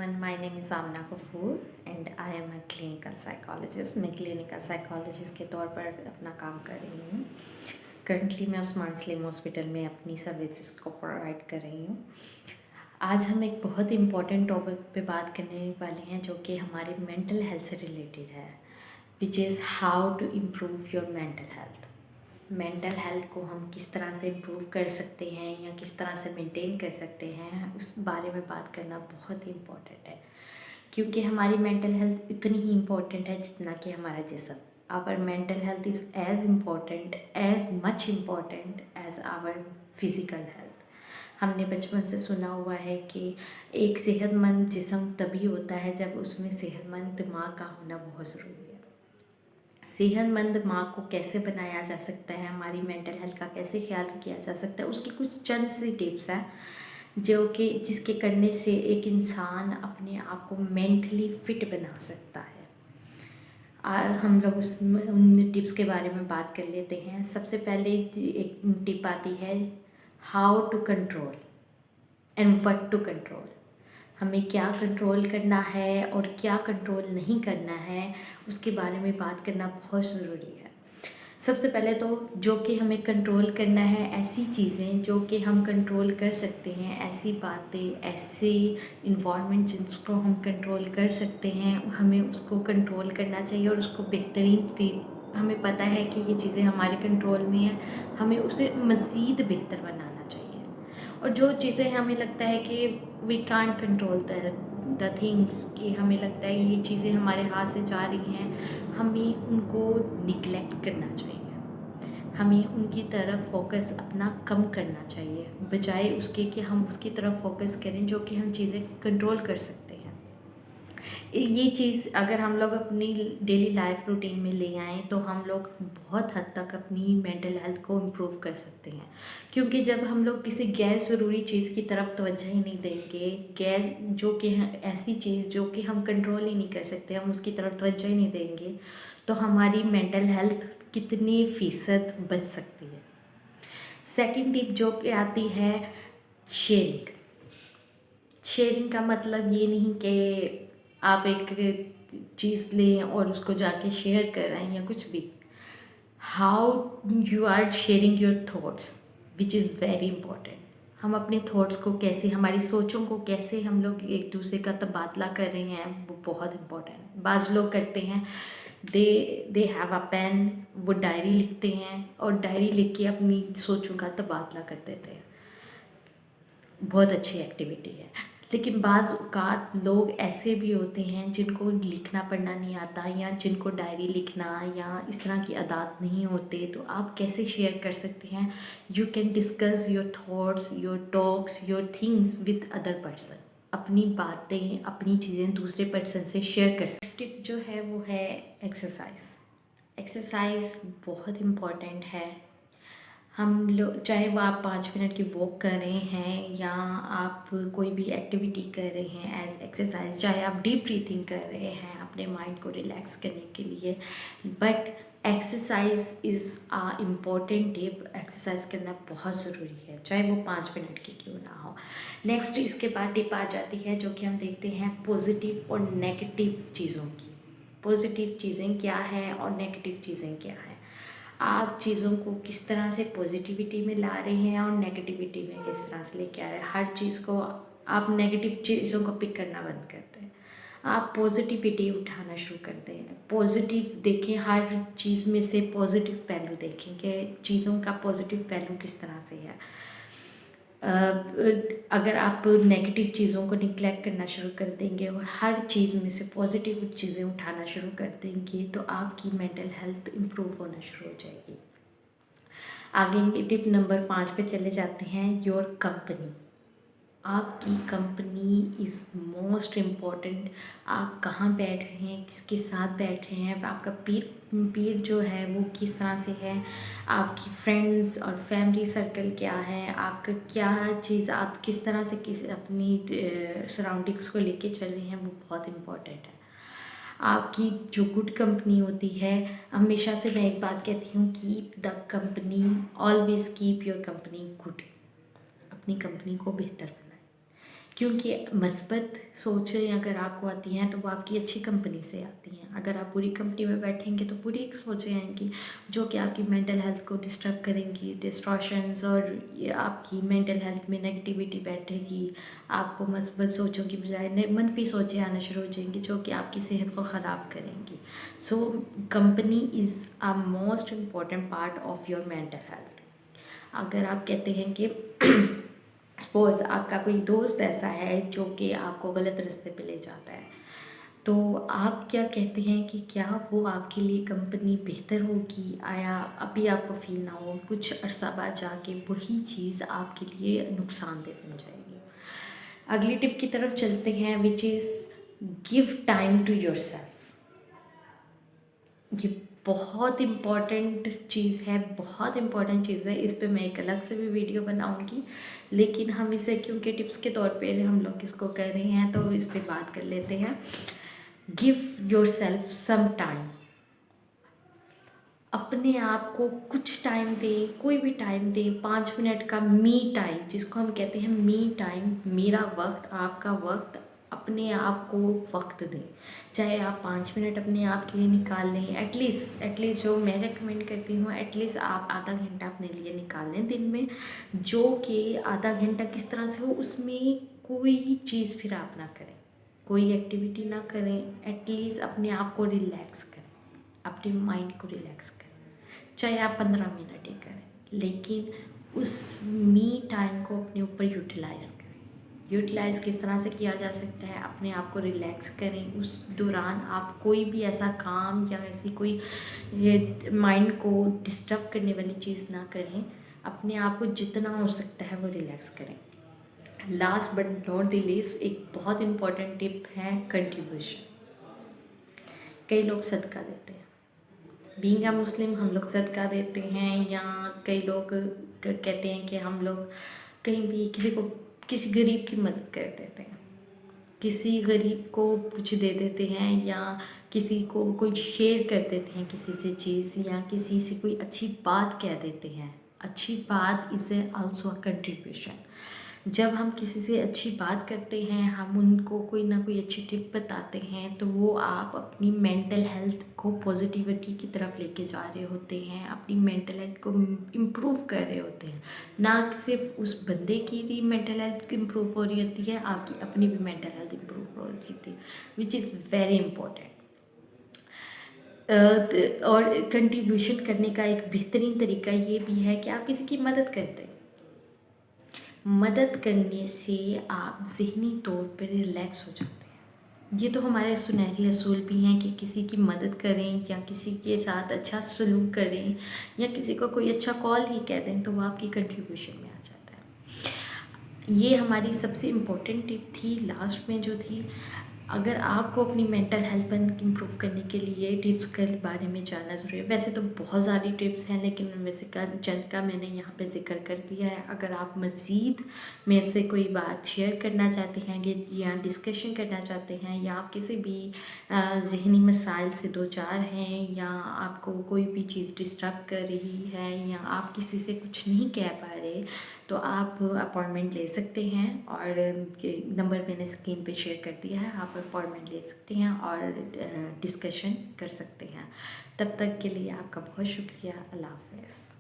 everyone. My name is Amna Kapoor and I am a clinical psychologist. मैं clinical psychologist के तौर पर अपना काम कर रही हूँ. Currently मैं उस्मान सलीम हॉस्पिटल में अपनी सर्विसेज को प्रोवाइड कर रही हूँ. आज हम एक बहुत इम्पॉर्टेंट टॉपिक पे बात करने वाले हैं जो कि हमारे मेंटल हेल्थ से रिलेटेड है, which is how to improve your mental health. Mental health को हम किस तरह से इम्प्रूव कर सकते हैं या किस तरह से मेंटेन कर सकते हैं, उस बारे में बात करना बहुत ही इम्पोर्टेंट है, क्योंकि हमारी मेंटल हेल्थ इतनी ही इम्पोर्टेंट है जितना कि हमारा जिस्म. Our mental health is as important, as much important as our physical health. हमने बचपन से सुना हुआ है कि एक सेहतमंद जिस्म तभी होता है जब उसमें सेहतमंद दिमाग का होना बहुत ज़रूरी है. सेहतमंद दिमाग को कैसे बनाया जा सकता है, हमारी मेंटल हेल्थ का कैसे ख्याल किया जा सकता है, उसकी कुछ चंद सी टिप्स हैं जो कि जिसके करने से एक इंसान अपने आप को मेंटली फिट बना सकता है. हम लोग उन टिप्स के बारे में बात कर लेते हैं. सबसे पहले एक टिप आती है how to control and what to control. हमें क्या कंट्रोल करना है और क्या कंट्रोल नहीं करना है, उसके बारे में बात करना बहुत ज़रूरी है. सबसे पहले तो जो कि हमें कंट्रोल करना है, ऐसी चीज़ें जो कि हम कंट्रोल कर सकते हैं, ऐसी बातें, ऐसी इन्वायरमेंट जिसको हम कंट्रोल कर सकते हैं, हमें उसको कंट्रोल करना चाहिए और उसको हमें पता है कि ये चीज़ें हमारे कंट्रोल में हैं, हमें उसे मज़ीद बेहतर बनाना चाहिए. और जो चीज़ें हमें लगता है कि we can't control the things, कि हमें लगता है ये चीज़ें हमारे हाथ से जा रही हैं, हमें उनको निगलेक्ट करना चाहिए. हमें उनकी तरफ फोकस अपना कम करना चाहिए, बजाय उसके कि हम उसकी तरफ फोकस करें जो कि हम चीज़ें कंट्रोल कर सकते हैं. ये चीज़ अगर हम लोग अपनी डेली लाइफ रूटीन में ले आएँ तो हम लोग बहुत हद तक अपनी मेंटल हेल्थ को इम्प्रूव कर सकते हैं. क्योंकि जब हम लोग किसी गैर ज़रूरी चीज़ की तरफ तवज्जो ही नहीं देंगे, जो कि ऐसी चीज़ जो कि हम कंट्रोल ही नहीं कर सकते, हम उसकी तरफ तवज्जो ही नहीं देंगे, तो हमारी मेंटल हेल्थ कितनी फ़ीसद बच सकती है. सेकंड टिप जो कि आती है शेयरिंग. शेयरिंग का मतलब ये नहीं कि आप एक चीज़ लें और उसको जाके शेयर कर रहे हैं या कुछ भी. How you are sharing your thoughts, which is very important. हम अपने थॉट्स को कैसे, हमारी सोचों को कैसे हम लोग एक दूसरे का तबादला कर रहे हैं, वो बहुत इम्पॉर्टेंट है. बाज़ लोग करते हैं, दे हैव अ पेन, वो डायरी लिखते हैं और डायरी लिख के अपनी सोचों का तबादला कर देते हैं. बहुत अच्छी एक्टिविटी है. लेकिन बाज़ औक़ात लोग ऐसे भी होते हैं जिनको लिखना पढ़ना नहीं आता, या जिनको डायरी लिखना या इस तरह की आदत नहीं होते, तो आप कैसे शेयर कर सकते हैं. You can discuss your thoughts, your talks, your things with other person. अपनी बातें, अपनी चीज़ें दूसरे पर्सन से शेयर कर सकते. टिप जो है वो है एक्सरसाइज. एक्सरसाइज बहुत इम्पॉर्टेंट है. हम लोग, चाहे वो आप 5 मिनट की वॉक कर रहे हैं या आप कोई भी एक्टिविटी कर रहे हैं एज एक्सरसाइज, चाहे आप डीप ब्रीथिंग कर रहे हैं अपने माइंड को रिलैक्स करने के लिए, but exercise is a important tip. Exercise करना बहुत ज़रूरी है, चाहे वो 5 मिनट की क्यों ना हो. नेक्स्ट इसके बाद टिप आ जाती है जो कि हम देखते हैं पॉजिटिव और नेगेटिव चीज़ों की. पॉजिटिव चीज़ें क्या हैं और नेगेटिव चीज़ें क्या हैं. आप चीज़ों को किस तरह से पॉजिटिविटी में ला रहे हैं और नेगेटिविटी में किस तरह से लेके आ रहे हैं. हर चीज़ को आप नेगेटिव चीज़ों को पिक करना बंद करते हैं, आप पॉजिटिविटी उठाना शुरू करते हैं. पॉजिटिव देखें, हर चीज़ में से पॉजिटिव पहलू देखें कि चीज़ों का पॉजिटिव पहलू किस तरह से है. अगर आप नेगेटिव चीज़ों को निगलेक्ट करना शुरू कर देंगे और हर चीज़ में से पॉजिटिव चीज़ें उठाना शुरू कर देंगे, तो आपकी मेंटल हेल्थ इम्प्रूव होना शुरू हो जाएगी. आगे टिप नंबर 5 पे चले जाते हैं. Your company. आपकी कंपनी इज़ मोस्ट इम्पॉर्टेंट. आप कहाँ बैठ रहे हैं, किसके साथ बैठ रहे हैं, आपका पीर जो है वो किस तरह से है, आपकी फ्रेंड्स और फैमिली सर्कल क्या है, आपका क्या चीज़, आप किस तरह से अपनी सराउंडिंग्स को लेके चल रहे हैं, वो बहुत इम्पॉर्टेंट है. आपकी जो गुड कंपनी होती है, हमेशा से मैं एक बात कहती हूँ, keep the company, always keep your company good. अपनी कंपनी को बेहतर बनाएं. क्योंकि मस्बत सोचें अगर आपको आती हैं तो वो आपकी अच्छी कंपनी से आती हैं। अगर आप बुरी कंपनी में बैठेंगे तो बुरी सोचें आएंगी जो कि आपकी मेंटल हेल्थ को डिस्टर्ब करेंगी, डिस्ट्रॉशंस, और ये आपकी मेंटल हेल्थ में नेगेटिविटी बैठेगी। आपको मस्बत सोचों की बजाय मनफी सोचें आना शुरू हो जाएंगी जो कि आपकी सेहत को ख़राब करेंगी। So company is a most important part of your mental health. अगर आप कहते हैं कि सपोज़ आपका कोई दोस्त ऐसा है जो कि आपको गलत रास्ते पे ले जाता है, तो आप क्या कहते हैं कि क्या वो आपके लिए कंपनी बेहतर होगी? आया अभी आपको फ़ील ना हो, कुछ अरसा बाद जाके वही चीज़ आपके लिए नुकसानदेह बन जाएगी। अगली टिप की तरफ चलते हैं, which is give time to yourself. ये बहुत इम्पॉर्टेंट चीज़ है, बहुत इम्पॉर्टेंट चीज़ है। इस पे मैं एक अलग से भी वीडियो बनाऊंगी, लेकिन हम इसे क्योंकि टिप्स के तौर पे हम लोग इसको कर रहे हैं तो इस पे बात कर लेते हैं। Give yourself some time. अपने आप को कुछ टाइम दें, कोई भी टाइम दें, 5 मिनट का मी टाइम जिसको हम कहते हैं मी टाइम, मेरा वक्त, आपका वक्त, अपने आप को वक्त दें। चाहे आप 5 मिनट अपने आप के लिए निकाल लें, एटलीस्ट जो मैं रेकमेंड करती हूँ, एटलीस्ट आप आधा घंटा अपने लिए निकाल लें दिन में, जो कि आधा घंटा किस तरह से हो, उसमें कोई चीज़ फिर आप ना करें, कोई एक्टिविटी ना करें, एटलीस्ट अपने आप को रिलैक्स करें, अपने माइंड को रिलैक्स करें। चाहे आप 15 मिनट ही करें, लेकिन उस मी टाइम को अपने ऊपर यूटिलाइज़ करें। यूटिलाइज़ किस तरह से किया जा सकता है? अपने आप को रिलैक्स करें, उस दौरान आप कोई भी ऐसा काम या ऐसी कोई माइंड को डिस्टर्ब करने वाली चीज़ ना करें। अपने आप को जितना हो सकता है वो रिलैक्स करें। Last but not the least, एक बहुत इम्पॉर्टेंट टिप है कंट्रीब्यूशन। कई लोग सदका देते हैं, बीइंग अ मुस्लिम हम लोग सदका देते हैं, या कई लोग कहते हैं कि हम लोग कहीं भी किसी गरीब की मदद कर देते हैं, किसी गरीब को कुछ दे देते हैं, या किसी को कोई शेयर कर देते हैं किसी से चीज़, या किसी से कोई अच्छी बात कह देते हैं। अच्छी बात इज़ आल्सो अ कंट्रीब्यूशन। जब हम किसी से अच्छी बात करते हैं, हम उनको कोई ना कोई अच्छी टिप बताते हैं, तो वो आप अपनी मेंटल हेल्थ को पॉजिटिविटी की तरफ लेके जा रहे होते हैं, अपनी मेंटल हेल्थ को इम्प्रूव कर रहे होते हैं। ना कि सिर्फ उस बंदे की भी मेंटल हेल्थ इम्प्रूव हो रही होती है, आपकी अपनी भी मेंटल हेल्थ इम्प्रूव हो रही होती है, विच इज़ वेरी इम्पोर्टेंट। और कंट्रीब्यूशन करने का एक बेहतरीन तरीका ये भी है कि आप किसी की मदद करते हैं। मदद करने से आप ज़हनी तौर पर रिलैक्स हो जाते हैं। ये तो हमारे सुनहरी असूल भी हैं कि किसी की मदद करें, या किसी के साथ अच्छा सलूक करें, या किसी को कोई अच्छा कॉल ही कह दें, तो वो आपकी कंट्रीब्यूशन में आ जाता है। ये हमारी सबसे इम्पोर्टेंट टिप थी लास्ट में जो थी। अगर आपको अपनी मेंटल हेल्थ पर इम्प्रूव करने के लिए टिप्स के बारे में जानना ज़रूरी है, वैसे तो बहुत सारी टिप्स हैं, लेकिन उनमें से चंद का मैंने यहाँ पे ज़िक्र कर दिया है। अगर आप मज़ीद मेरे से कोई बात शेयर करना चाहते हैं, या डिस्कशन करना चाहते हैं, या आप किसी भी ज़हनी मसाइल से दो चार हैं, या आपको कोई भी चीज़ डिस्टर्ब कर रही है, या आप किसी से कुछ नहीं कह पा रहे, तो आप अपॉइंटमेंट ले सकते हैं, और नंबर मैंने स्क्रीन पे शेयर कर दिया है, आप अपॉइंटमेंट ले सकते हैं और डिस्कशन कर सकते हैं। तब तक के लिए आपका बहुत शुक्रिया। अल्लाह हाफ़िज़।